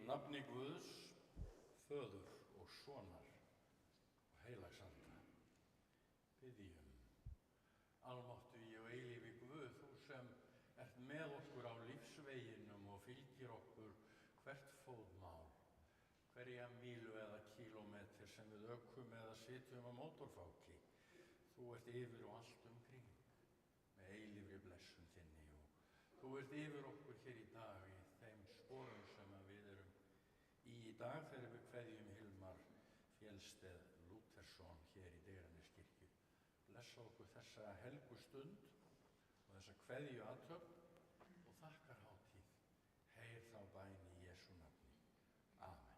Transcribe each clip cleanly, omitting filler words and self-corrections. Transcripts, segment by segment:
nafni Guðs, Föður og Sonar og heilags anda. Biðjum. Almáttugi og eilífi Guð, þú sem ert með okkur á lífsveginum og fylgir okkur hvert fótmál, hverja mílu eða kílómetri sem við ökum eða sitjum á mótorfáki. Þú ert yfir og allt umkring með eilífri blessun þinni og þú ert yfir okkur hér í dag í þeim sporum sem við erum í dag þegar við kveðjum Hilmar Fjellsteð Lúthersson hér í Digraneskirkju. Blessa okkur þessa helgu stund og þessa kveðju athöfn og þakkarhátíð. Heyr þá bæn í Jesú nafni. Amen.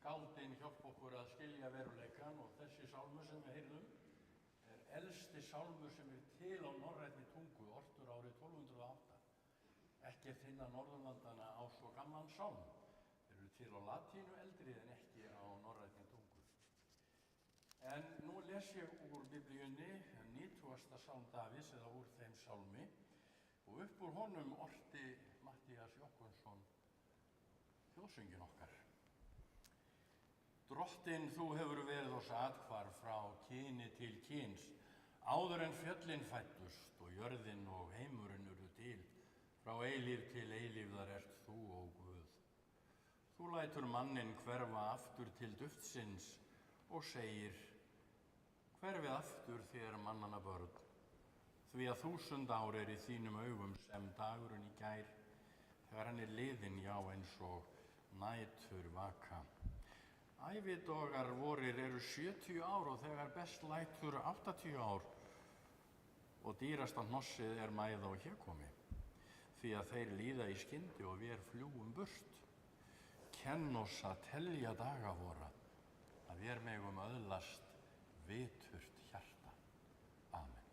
Skáldin hjálpa okkur að skilja veruleikann og þessi sálmur sem við heyrðum elsti sálmur sem til á norrænni tungu, ortur árið 1208. Ekkert hinna Norðurlandanna á svo gamlan sálm. Þeir eru til á latínu eldri en ekki á norrænni tungu. En nú les ég úr Biblíunni 90. sálm Davíðs eða úr þeim sálmi og upp úr honum orti Matthías Jochumsson þjóðsönginn okkar. Drottinn, þú hefur verið oss athvarf frá kyni til kyns, áður en fjöllin fæddust og jörðin og heimurinn urðu til, frá eilíf til eilífðar ert þú, ó Guð. Þú lætur manninn hverfa aftur til duftsins og segir, hverfið aftur þér mannanna börn, því að 1000 ár í þínum augum sem dagurinn í gær, þegar hann liðinn já eins og nætur vaka. Ævidogar vorir eru 70 ár og þegar best lætur 80 ár og dýrasta hnossið mæða og hégómi, því að þeir líða í skyndi og vér fljúgum burt. kenn oss að telja daga vora, að vér megum öðlast viturt hjarta. Amen.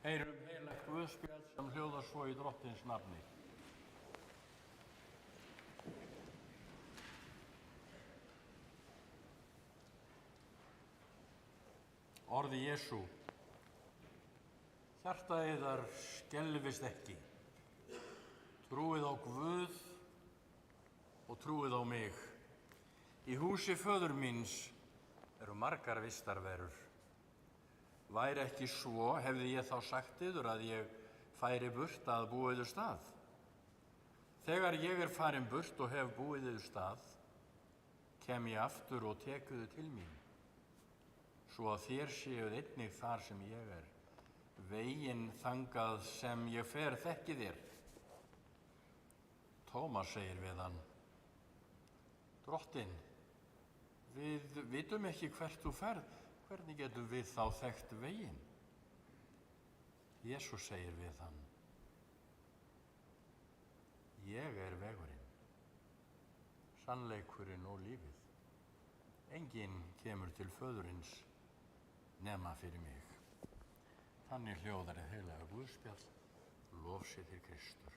Heyrum heilagt guðspjall sem hljóðar svo í Drottins nafni. Orði Jesú: hjarta yðar skelfist ekki. Trúið á Guð og trúið á mig. Í húsi föður míns eru margar vistarverur. Væri ekki svo, hefði ég þá sagt yður að ég færi burt að búa yður stað. Þegar ég er farin burt og hef búið yður stað, kem ég aftur og tek yður til mín, svo að þér séuð einnig þar sem ég er. Veginn þangað sem ég fer þekkið þér. Tómas segir við hann: Drottinn, við vitum ekki hvert þú ferð. Hvernig getum við þá þekkt veginn? Jesús segir við hann: Ég er vegurinn, sannleikurinn og lífið. Enginn kemur til föðurins nema fyrir mig. Þannig hljóðar hið heilaga guðspjall. Lof sé til Kristur.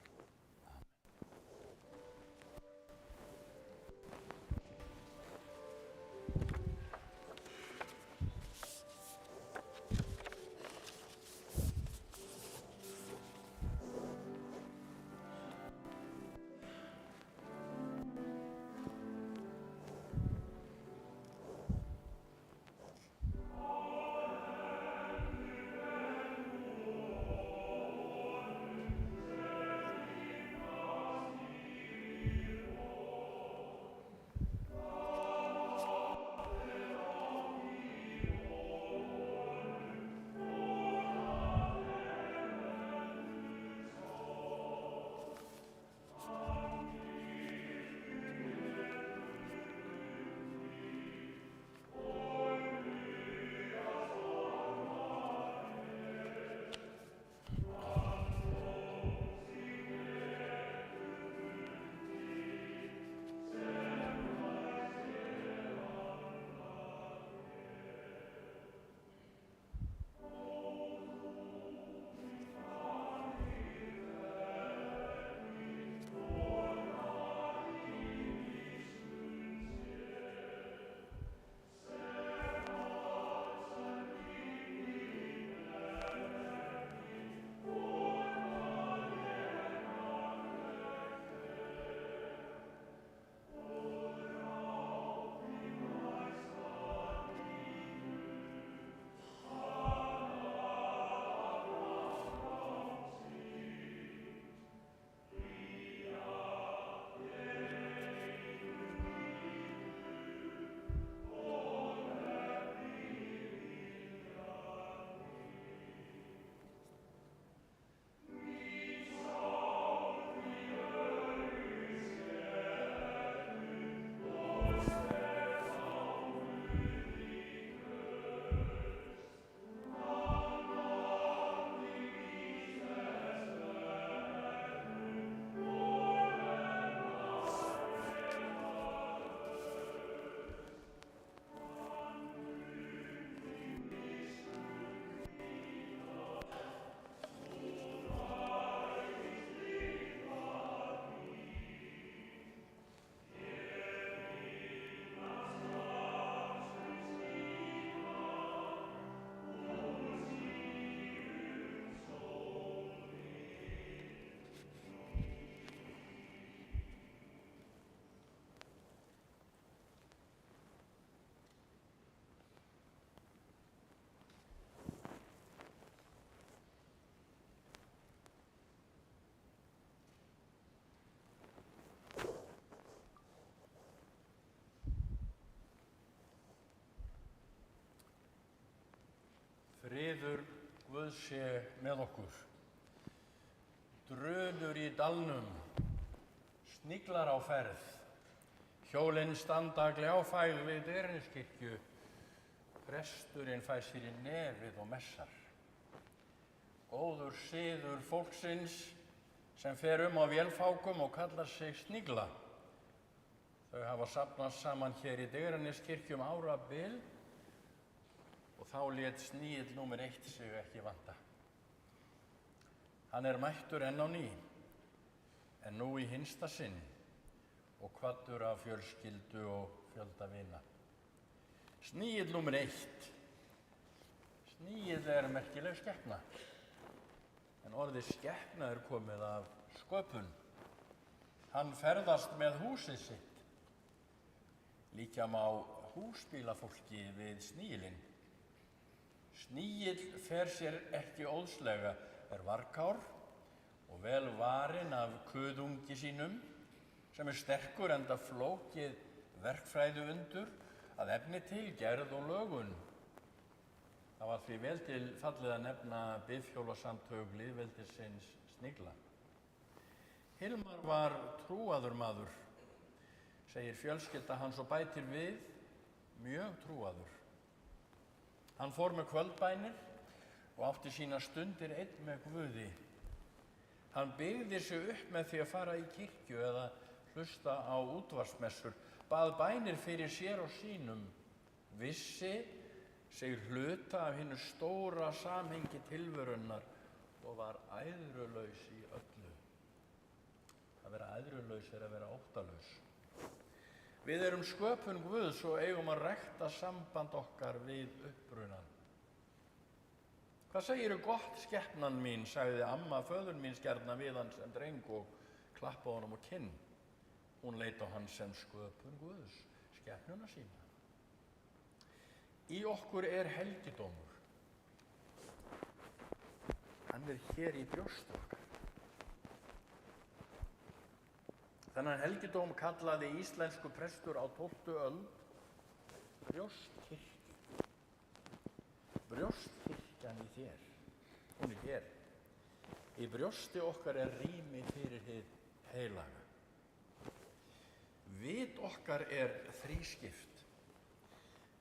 Friður Guðs sé með okkur. Drunur í dalnum, sniglar á ferð, hjólin standa gljáfægð við Digranesskirkju, presturinn fær sér í nefið og messar. Góður siður fólksins sem fer á vélfákum og kallar sig snigla. Þau hafa safnast saman hér í Digranesskirkju árabil og þá lét snigill númer 1 sig ekki vanta. Hann mættur enn á ný, en nú í hinsta sinn og kvaddur af fjölskyldu og fjölda vina. Snigill númer 1. Snigill merkileg skepna, en orðið skepna komið af sköpun. Hann ferðast með húsið sitt. Líkja má húsbílafólki við snigilinn. Snigill fer sér ekki óðslega, varkár og vel varinn af kuðungi sínum, sem sterkur enda flókið verkfræðiundur að efni til gerð og lögun. Það var því vel til fallið að nefna bifhjólasamtök lýðveldisins snigla. Hilmar var trúaður maður, segir fjölskylda hans og bætir við, mjög trúaður. Hann fór með kvöldbænir og átti sína stundir einn með Guði. Hann byggði sig upp með því að fara í kirkju eða hlusta á útvarpsmessur, bað bænir fyrir sér og sínum, vissi sig hluta af hinu stóra samhengi tilverunnar og var æðrulaus í öllu. Að vera æðrulaus að vera óttalaus. Við erum sköpun Guðs og eigum að rækta samband okkar við upprunan. Hvað segirðu gott, skepnan mín, sagði amma föður míns gjarna við hann sem dreng og klappaði honum á kinn. Hún leit á hann sem sköpun Guðs, skepnuna sína. Í okkur helgidómur. Hann hér í brjósti okkar. Þennan helgidóm kallaði íslensku prestur á 12. öld brjóstkirkju. Brjóstkirkjan í þér, hún hér. Í brjósti okkar rými fyrir hið heilaga. Vit okkar þrískipt.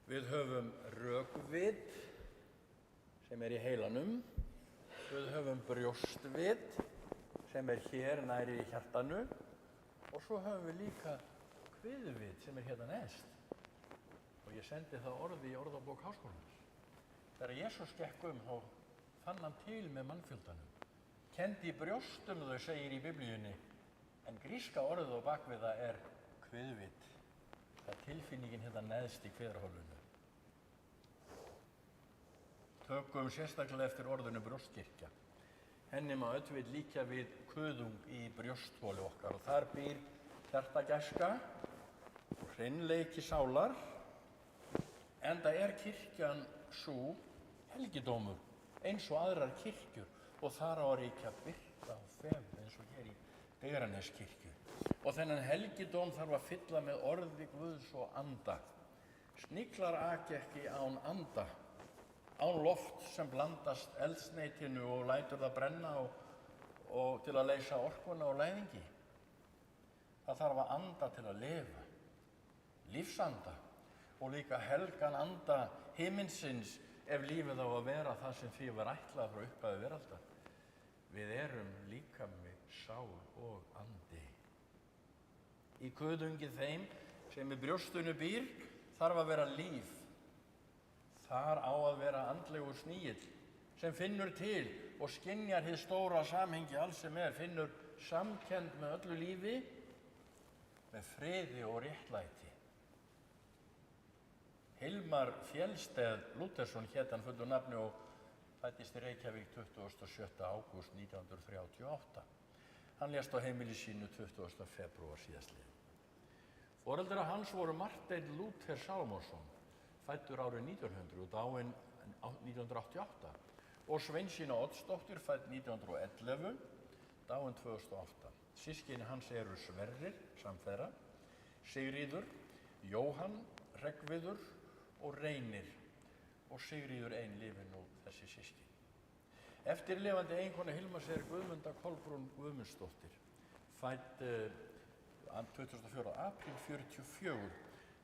Við höfum rökvit sem í heilanum, við höfum brjóstvit sem hér nærri í hjartanu og svo höfum við líka kviðvit sem hérna neðst. Og ég sendi það orði í orðabók Háskólans. Þegar Jesús gekk þá fann hann til með mannfjöldanum. Kenndi í brjóstum þau, segir í Biblíunni, en gríska orðið á bakvið það kviðvit. Það tilfinningin hérna neðst í kviðarhólfinu. Tökum sérstaklega eftir orðinu brjóstkirkja. Henni má auðvitað líkja við kuðung í brjóstholi okkar og þar býr hjartagæska og hreinleiki sálar, enda kirkjan sú helgidómur eins og aðrar kirkjur og þar á að ríkja birta og fegurð eins og hér í Digranesskirkju. Og þennan helgidóm þarf að fylla með orði Guðs og anda. Sniglar aki ekki án anda, án loft sem blandast eldsneitinu og lætur það brenna og til að leysa orkuna og læðingi. Það þarf að anda til að lifa, lífsanda og líka helgan anda himinsins ef lífið á að vera það sem því var ætlað frá upphafi veraldar. Við erum líkami, sál og andi. Í kuðungi þeim sem í brjóstunu býr þarf að vera líf. Þar á að vera andlegur snigill sem finnur til og skynjar hið stóra samhengi alls sem finnur samkennd með öllu lífi, með friði og réttlæti. Hilmar Fjellsteð Lúthersson hét hann fullu nafni og fæddist í Reykjavík 27. ágúst 1938. Hann lést á heimili sínu 20. febrúar síðastliðinn. Foreldrar hans voru Marteinn Lúther Salomonsson, fæddur árið 1900 og dáinn 1988, og Sveinsína Oddsdóttir, fædd 1911, dáinn 2008. Systkini hans Sverrir, samfeðra, Sigríður, Jóhann, Hreggviður og Reynir. og Sigríður ein lifir nú þessi systkin. Eftirlifandi eiginkona Hilmars Guðmunda Kolbrún Guðmundsdóttir, fædd 24. apríl 44.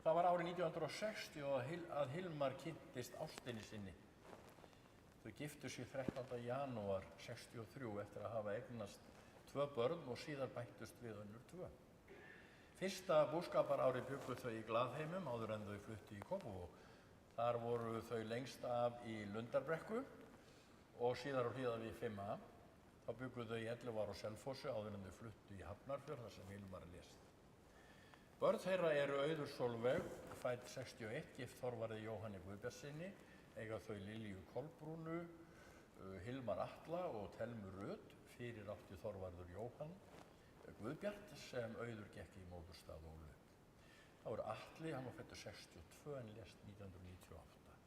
Það var árið 1960 að Hilmar kynntist ástinni sinni. Þau giftu sig 13. janúar 63 eftir að hafa eignast 2 börn og síðar bættust við önnur 2. Fyrsta búskaparárið bjuggu þau í Glaðheimum áður en þau fluttu í Kópavog. Þar voru þau lengst af í Lundarbrekku og síðar á Hlíðavík 5a. Þá bjuggu þau í 11 ár á Selfossi áður en þau fluttu í Hafnarfjörð þar sem Hilmar lést. Börn þeirra eru Auður Sólveig, fædd 61, gift Þorvarði Jóhanni Guðbjartssyni, eiga þau Lilju Kolbrúnu, Hilmar Atla og Thelmu Rut. Fyrir átti Þorvarður Jóhann Guðbjart sem Auður gekk í móðurstað og upp. Þá er Atli, hann var fæddur 62 en lést 1998.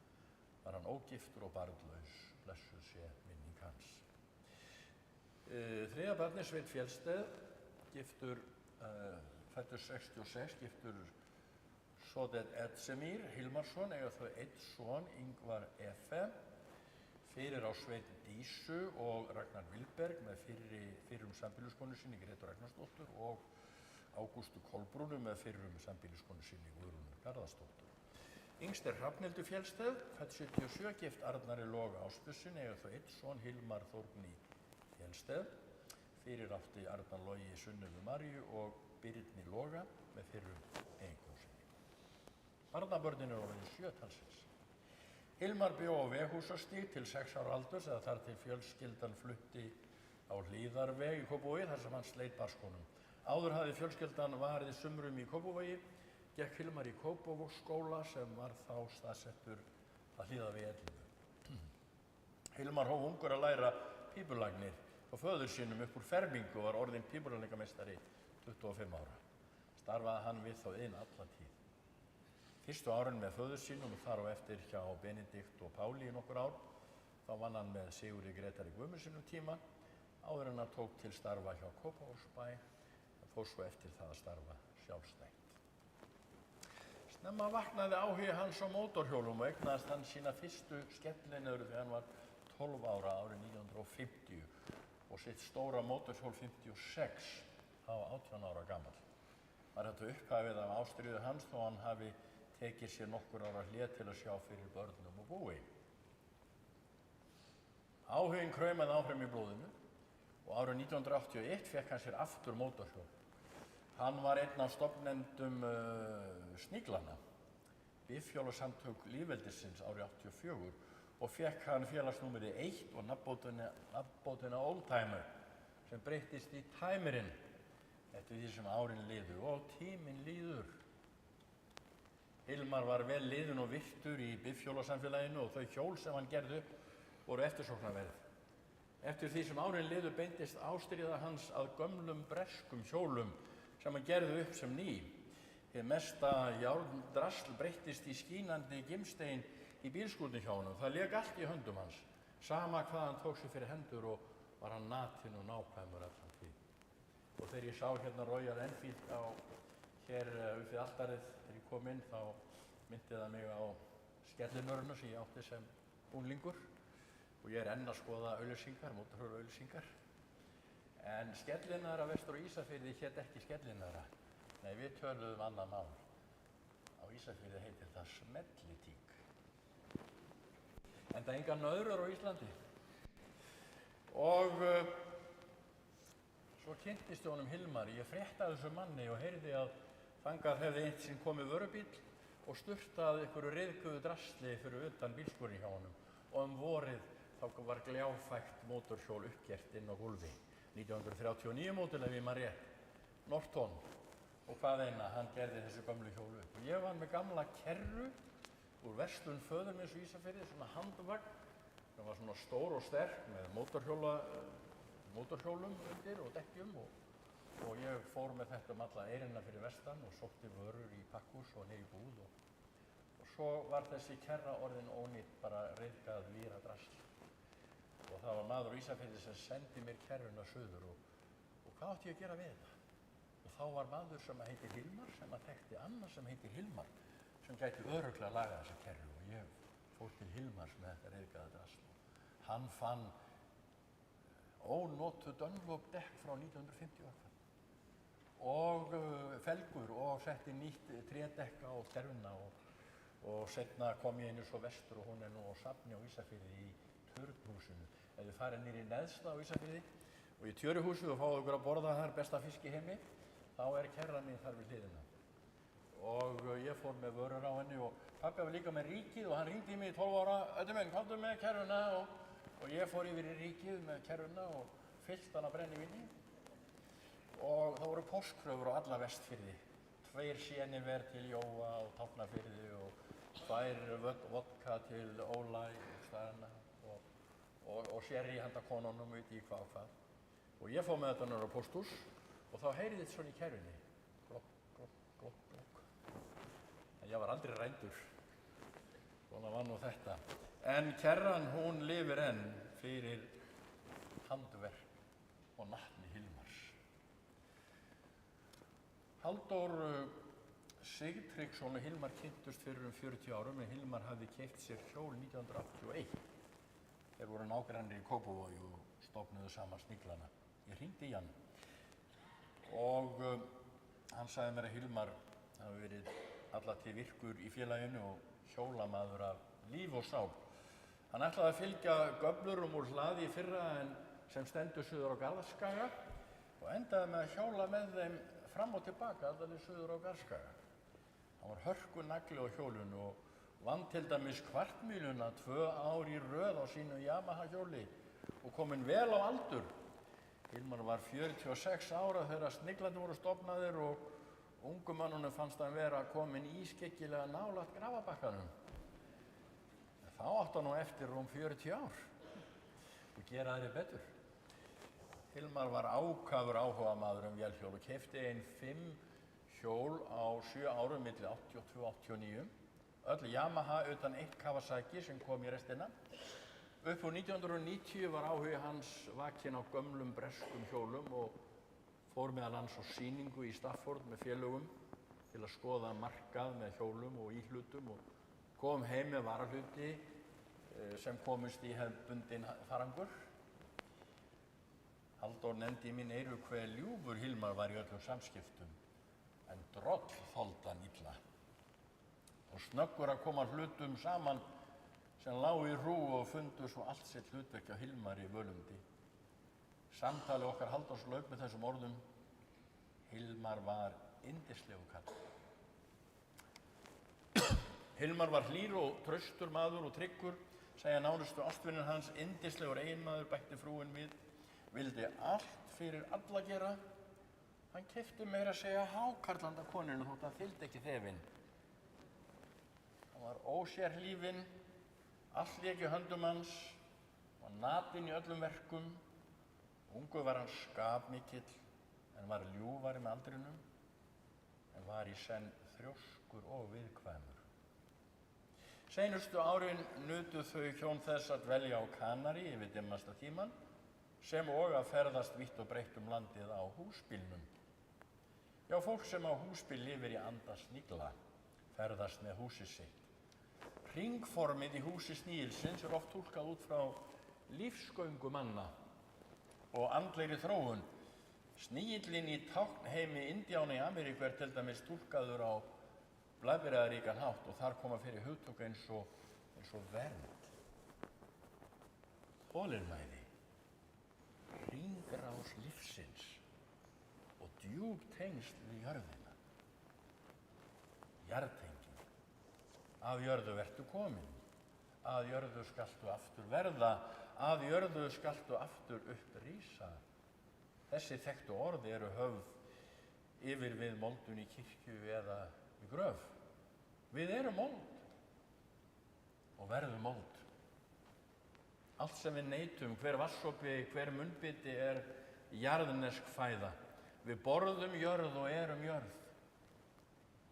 Var hann ógiftur og barnlaus, blessuð sé minning hans. Þriðja barni Sveinn Fjellsteð, giftur, fæddur 66, giftur Sodet Edsemir Hilmarsson, eiga þau einn son, Ingvar Efe. Fyrir á Sveinn Dísu og Ragnar Vilberg með fyrrum sambýliskonu sinni Gretu Ragnarsdóttur og Ágústu Kolbrúnu með fyrrum sambýliskonu sinni Guðrúnu Garðarsdóttur. Yngst er Hrafnhildur Fjellsteð, fædd 77, gift Arnari Loga Ásbjörnssyni, eiga þau einn son, Hilmar Þórni Fjellsteð. Fyrir átti Arnar Logi Sunnefu Maríu og Birni Loga með fyrrum eiginkonu sinni. Barnabörnin eru orðin 7 talsins. Hilmar bjó á Veghúsastíg til 6 ára aldurs eða þar til fjölskyldan flutti á Hlíðarveg í Kópavogi þar sem hann sleit barnskonum. Áður hafði fjölskyldan varið sumrum í Kópavogi, gekk Hilmar í Kópavogsskóla sem var þá staðsettur að Hlíðavegi 11. Hilmar hóf ungur að læra pípulagnir og föður sínum upp úr fermingu og var orðinn pípulagningameistari 25 ára. Starfaði hann við þá iðn alla tíð. Fyrstu árin með föður sínum og þar á eftir hjá Benedikt og Páli í nokkur ár. Þá vann hann með Sigurði Grétari Guðmundsssyni tíma, áður en hann tók til starfa hjá Kópavogsbæ, en fór svo eftir það að starfa sjálfstætt. Snemma vaknaði áhugi hans á mótorhjólum og eignaðist hann sína fyrstu skemmtilegniður þegar hann var 12 ára árið 1950 og sitt stóra mótorhjól 56, þá 18 ára gamall. Var þetta upphafið af ástríðu hans þó hann hafi tekið sér nokkur ára hlé til að sjá fyrir börnum og búi. Áhuginn kraumaði áfram í blóðinu og árið 1981 fékk hann sér aftur mótorhjól. Hann var einn af stofnendum Sníglana, bifhjólasamtök lýðveldisins árið 84 og fékk hann félagsnúmerið 1 og nafnbótina Oldtimer sem breyttist í Timerinn eftir því sem árin liðu og tíminn líður. Hilmar var vel liðinn og virtur í bifhjólasamfélaginu og þau hjól sem hann gerði upp voru eftirsóknarverð. Eftir því sem árin liðu beindist ástríða hans að gömlum breskum hjólum sem hann gerði upp sem ný. Hið mesta járndrasl breyttist í skínandi gimstein í bílskúrnum hjá honum. Það lék allt í höndum hans, sama hvað hann tók sér fyrir hendur og var hann natinn og nákvæmur allan tíð. Og þegar ég sá hérna Royal Enfield hér upp við altarið þegar ég kom inn, þá myndi það mig á skellinöruna sem ég átti sem unglingur og ég er enn að skoða auglýsingar, mótorhjólaauglýsingar. En Skellinara vestur á Ísafirði hét ekki Skellinara. Nei, við töluðum annað mál. Á Ísafirði heitir það Smellitík. Enda engar nöðrur á Íslandi. Og svo kynntist ég honum Hilmari. Ég fréttaði þessu manni og heyrði að þangað hefði einn sinn komið vörubíll og sturtaði einhverju ryðguðu drasli fyrir utan bílskúrinn hjá honum. Og vorið þá var gljáfægt mótorhjól uppgert inn á gólfi. 1939 mótil ef ég man rétt, Norton og hvað eina, hann gerði þessu gömlu hjólu upp. Og ég var með gamla kerru úr verslun föður minns á Ísafirði, svona handvagn, sem var svona stór og sterk með mótorhjólum undir og dekkjum og ég fór með þetta alla eyrina fyrir vestan og sótti vörur í pakkhús og niður í búð og svo var þessi kerra orðin ónýtt, bara ryðgað víradrasl. Og það var maður á Ísafirði sem sendi mér kerruna suður og hvað átti ég að gera við þetta? Og þá var maður sem heitir Hilmar sem þekkti annar sem heitir Hilmar sem gæti örugglega lagað þessa kerru og ég fór til Hilmars með þetta ryðgaða drasl. Hann fann ónotuð Dunlop dekk frá 1950 og felgur og setti nýtt trédekk á kerfuna og seinna kom ég inn svo vestur og hún nú á safni á Ísafirði í Turnhúsinu. Ef þið farið niður í Neðsta á Ísafirði og í Tjöruhúsið og fáið ykkur að borða þar besta fisk í heimi, þá kerran mín þar við hliðina. Og ég fór með vörur á henni og pabbi var líka með ríkið og hann hringdi í mig í 12 ára, Öddi minn, komdu með kerruna og ég fór yfir í ríkið með kerruna og fyllt hann að brennivíni. Og það voru póstkröfur á alla Vestfirði. 2 séniver til Jóa og Tálknafirði og 2 vodka til Óla í staðina og sherry handa konunum veit í hvað og hvað. Og ég fór með þetta niður á pósthús og þá heyrði þetta svona í kerrunni. Glokk, glokk, glokk, glokk. En ég var aldrei rændur. Svona var nú þetta. En kerran hún lifir enn fyrir handverk og natni Hilmars. Halldór Sigtryggsson og Hilmar kynntust fyrir 40 árum en Hilmar hafði keypt sér hjól 1981. Þeir voru nágrannir í Kópavogi og stofnuðu saman Sniglana. Ég hringdi í hann og hann sagði mér að Hilmar hafi verið allatíð virkur í félaginu og hjólamaður af líf og sál. Hann ætlaði að fylgja göflurum úr hlaði í fyrra en sem stendur suður á Garðskaga og endaði með að hjóla með þeim fram og tilbaka allir suður á Garðskaga. Hann var hörkunagli á hjólinu og vann til dæmis kvartmíluna 2 ár í röð á sínu Yamaha hjóli og kominn vel á aldur. Hilmar var 46 ára þegar Sniglarnir voru stofnaðir og ungumönnunum fannst hann vera kominn ískyggilega nálægt grafabakkanum. Þá átti hann nú eftir 40 ár og gera þeirri betur. Hilmar var ákafur áhugamaður vélhjól og keypti 5 hjól á 7 árum milli 82 og 89. Öll Yamaha utan 1 Kawasaki sem kom í restina. Upp úr 1990 var áhugi hans vakinn á gömlum breskum hjólum og fór meðal annars á sýningu í Stafford með félögum til að skoða markað með hjólum og íhlutum og kom heim með varahluti sem komust í hefðbundinn farangur. Halldór nefndi í mín eyru hve ljúfur Hilmar var í öllum samskiptum en droll þoldi hann illa og snöggur að koma hlutum saman sem lágu í hrú og fundu svo allt sitt hlutverk hjá Hilmari Völundi. Samtali okkar Halldórs lauk með þessum orðum: Hilmar var yndislegur kall. Hilmar var hlýr og traustur maður og tryggur, segja nánustu ástvinir hans, yndislegur eiginmaður, bætti frúin við, vildi allt fyrir alla gera. Hann keypti meira að segja hákarlanda koninu þótt hann þyldi ekki þefinn. Hann var ósérhlífinn, allt lék í höndum hans, var natinn í öllum verkum. Ungur var hann skapmikill, en var ljúfari með aldrinum, en var í senn þrjóskur og viðkvæmur. Seinustu árin nutu þau hjón þess að dvelja á Kanarí yfir dimmasta tíman, sem og að ferðast vítt og breitt landið á húsbílnum. Já, fólk sem á húsbíl lifir í anda Snigla, ferðast með húsið sitt. Hringformið í húsi Snigilsins oft túlkað út frá lífsgöngu manna og andlegri þróun. Snigillinn í táknheimi Indjána í Ameríku til dæmis túlkaður á blæbrigðaríkan hátt og þar koma fyrir hugtök eins og vernd, þolinmæði, hringrás lífsins og djúp tengsl við jörðina. Jarðtenging. Að jörðu vertu komin, að jörðu skaltu aftur verða, að jörðu skaltu aftur upprísa. Þessi þekktu orð eru höfð yfir við moldun í kirkju eða í gröf. Við erum mold og verðum mold. Allt sem við neytum, hver vatnssopi, hver munnbiti jarðnesk fæða. Við borðum jörð og erum jörð.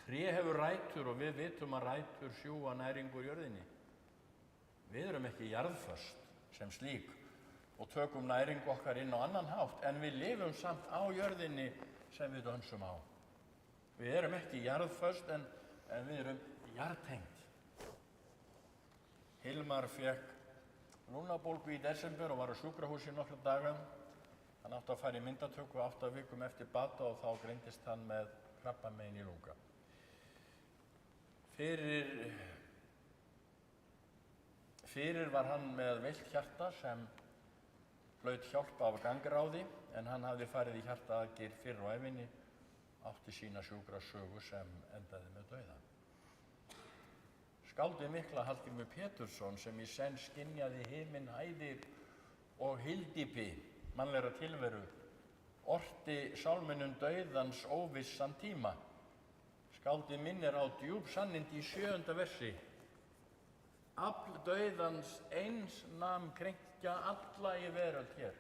Tré hefur rætur og við vitum að rætur sjúga næringu úr jörðinni. Við erum ekki jarðföst sem slík og tökum næringu okkar inn á annan hátt, en við lifum samt á jörðinni sem við dönsum á. Við erum ekki jarðföst en við erum jarðtengd. Hilmar fékk lungnabólgu í desember og var á sjúkrahúsi nokkra daga. Hann átti að fara í myndatöku 8 vikum eftir bata og þá greindist hann með krabbamein í lunga. Fyrir var hann með veilt hjarta sem hlaut hjálp af gangráði, en hann hafði farið í hjartaaðgerð fyrr á ævinni, átti sína sjúkrasögu sem endaði með dauða. Skáldið mikla Hallgrímur Pétursson, sem í senn skynjaði himinn, hæðir og hyldýpi mannlegra tilveru, orti sálminum dauðans óvissan tíma. Skáldið minnir á djúp sannindi í 7. versi. Afl dauðans eins nam krenkja alla í veröld hér.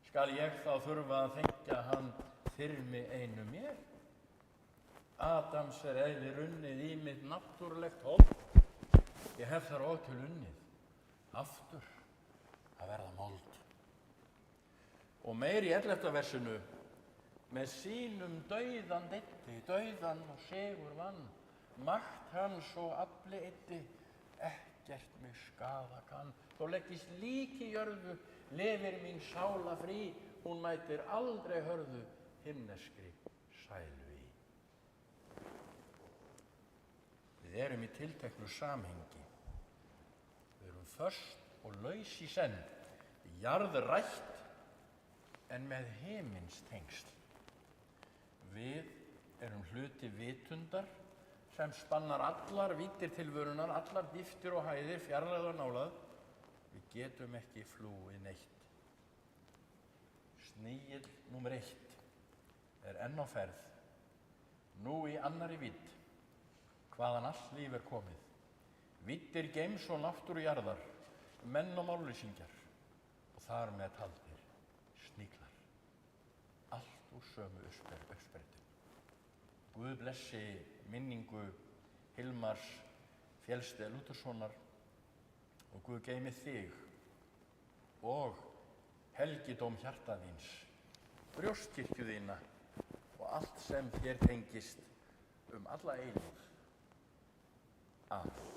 Skal ég þá þurfa að þengja hann þyrmi einu mér? Adams eðli runnið í mitt náttúrulegt hold. Ég hef þar og til unnið, aftur að verða mold. Og meir í 11. versinu, með sínum dauðan deyddi, dauðan og sigur vann, makt hans og afli eyddi, ekkert mig skaða kann. Þó leggist lík í jörðu, lifir mín sála frí, hún mætir aldrei hörðu himneskri sælu í. Við erum í tilteknu samhengi. Við erum föst og laus í senn, jarðrætt en með himins tengsl. Við erum hluti vitundar sem spannar allar víddir tilverunar, allar dýptir og hæðir, fjarlægð og nálað. Við getum ekki flúið neitt. Snigill númer 1 er enn á ferð, nú í annarri vídd, hvaðan allt líf er komið. Víddir geims og náttúru jarðar, menn og mállýsingjar, og þar með taldir sníklar. Allt úr sömu uppsprettu. Guð blessi minningu Hilmars Fjellsteð Lútherssonar og Guð geymi þig og helgidóm hjarta þíns, brjóstkirkju þína og allt sem þér tengist alla eilífð. Amen.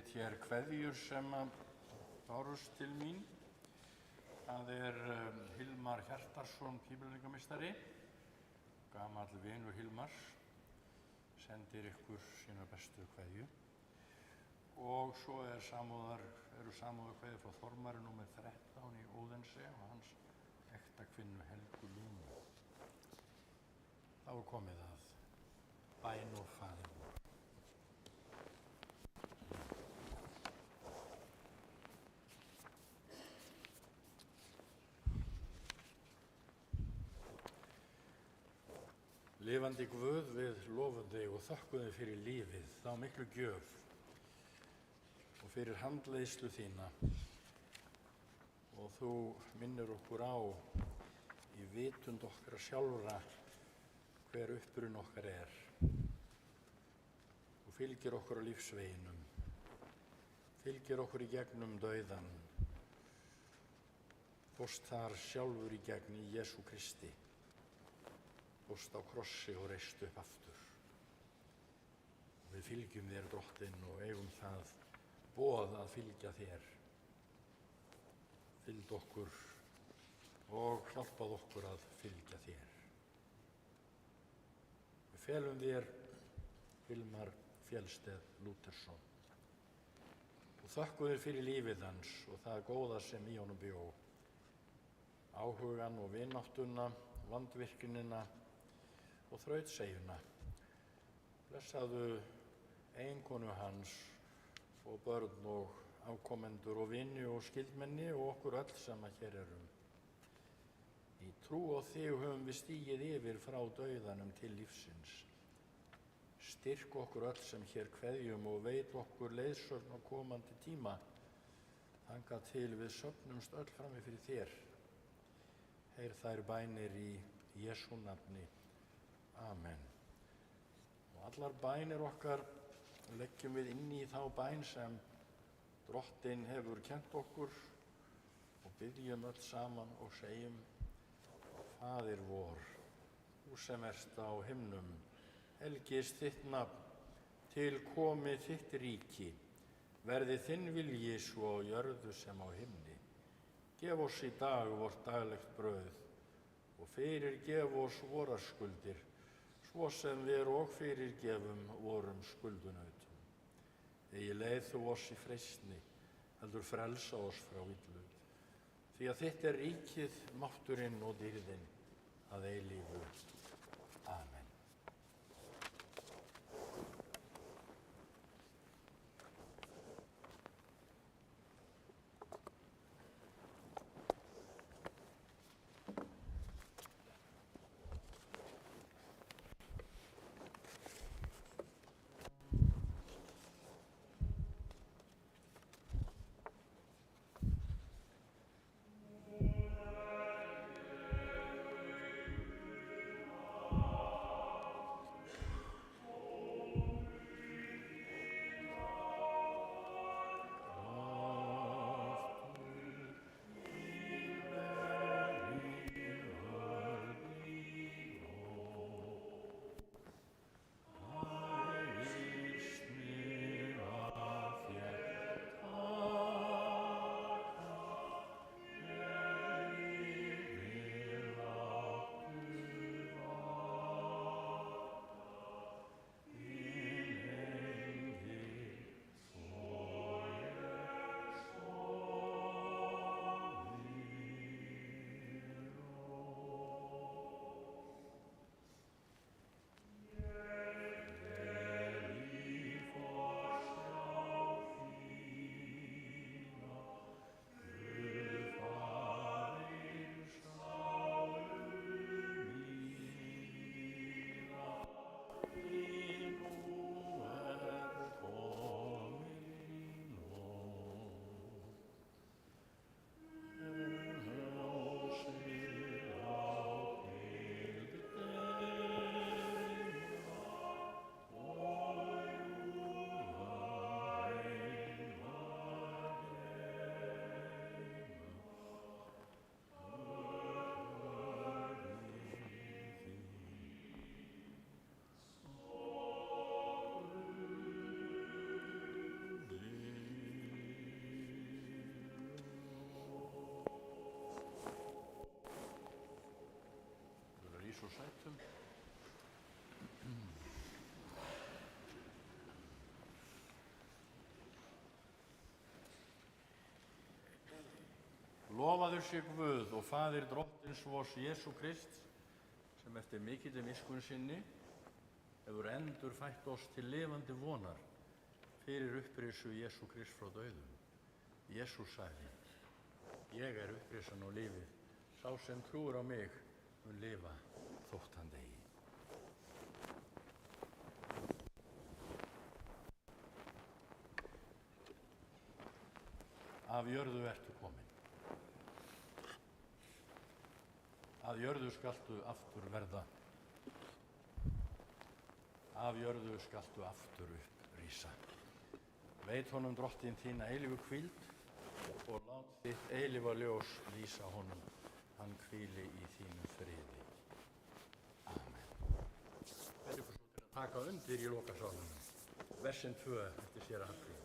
flyt hér kveðjur sem bárust til mín. Það Hilmar Hjartarson, pípulagningameistari, gamall vinur Hilmars, sendir ykkur sína bestu kveðju. Og svo eru samúðarkveðjur frá Þormari númer 13 í Óðense og hans ektakvinnu Helgu Lúnu. Þá komið að bæn og faðir vor. Lifandi Guð, við lofum þig og þökkum þig fyrir lífið, þá miklu gjöf og fyrir handleiðslu þína. Og þú minnir okkur á í vitund okkar sjálfra hver uppruni okkar er. Þú fylgir okkur á lífsveginum, fylgir okkur í gegnum dauðan, fórst þar sjálfur í gegn í Jesú Kristi. Fórst á krossi og reist upp aftur. Við fylgjum þér, Drottinn, og eigum það boð að fylgja þér. Fylgd okkur og hjálpað okkur að fylgja þér. Við felum þér Hilmar Fjellsteð Lúthersson og þökkum þér fyrir lífið hans og það góða sem í honum bjó. Áhugann og vináttuna, vandvirknina og þrautsegjuna. Blessaðu eiginkonu hans og börn og afkomendur og vini og skyldmenni og okkur öll sem hér erum. Í trú á þig höfum við stigið yfir frá dauðanum til lífsins. Styrk okkur öll sem hér kveðjum og veit okkur leiðsögn á komandi tíma, þangað til við söfnumst öll frammi fyrir þér. Heyr þær bænir í Jesú nafni. Amen. Og allar bænir okkar leggjum við inn í þá bæn sem Drottinn hefur kennt okkur og byggjum öll saman og segjum: Faðir vor, þú sem ert á himnum, helgist þitt nafn, til komi þitt ríki, verði þinn vilji svo á jörðu sem á himni. Gef oss í dag vort daglegt brauð og fyrirgef oss vorar skuldir, svo sem við og fyrirgefum vorum skuldunautum. Eigi leið þú oss í freistni, heldur frelsa oss frá illu. Því að þitt er ríkið, mátturinn og dýrðin að eilífu. Amen. sætum. Lofaður sé Guð og Faðir Drottins vors Jesú Krists, sem eftir mikilli miskunn sinni hefur endurfætt oss til lifandi vonar fyrir upprisu Jesú Krists frá dauðum. Jesús sagði: Ég er upprisan og lífið, sá sem trúir á mig mun lifa þótt hann deyi. Af jörðu ertu kominn, að jörðu skaltu aftur verða, af jörðu skaltu aftur upprísa. Veit honum Drottinn þína eilífu hvíld og lát þitt eilífa ljós lýsa honum, hann hvíli í þínum friði. Amen. Verður ykkur svo til að taka undir í lokasálunum, versin 2 eftir séra Hallgrímur.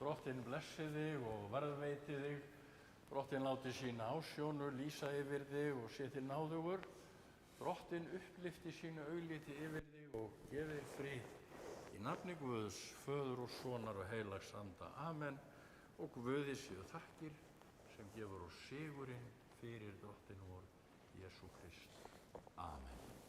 Drottinn blessi þig og varðveiti þig. Drottinn láti sína ásjónu lýsa yfir þig og sé þér náðugur. Drottinn upplyfti sínu augliti yfir þig og gefi þér frið. Í nafni Guðs, Föður og Sonar og heilags anda. Amen. Og Guði séu þakkir sem gefur oss sigurinn fyrir Drottinn vor, Jesú Krist. Amen.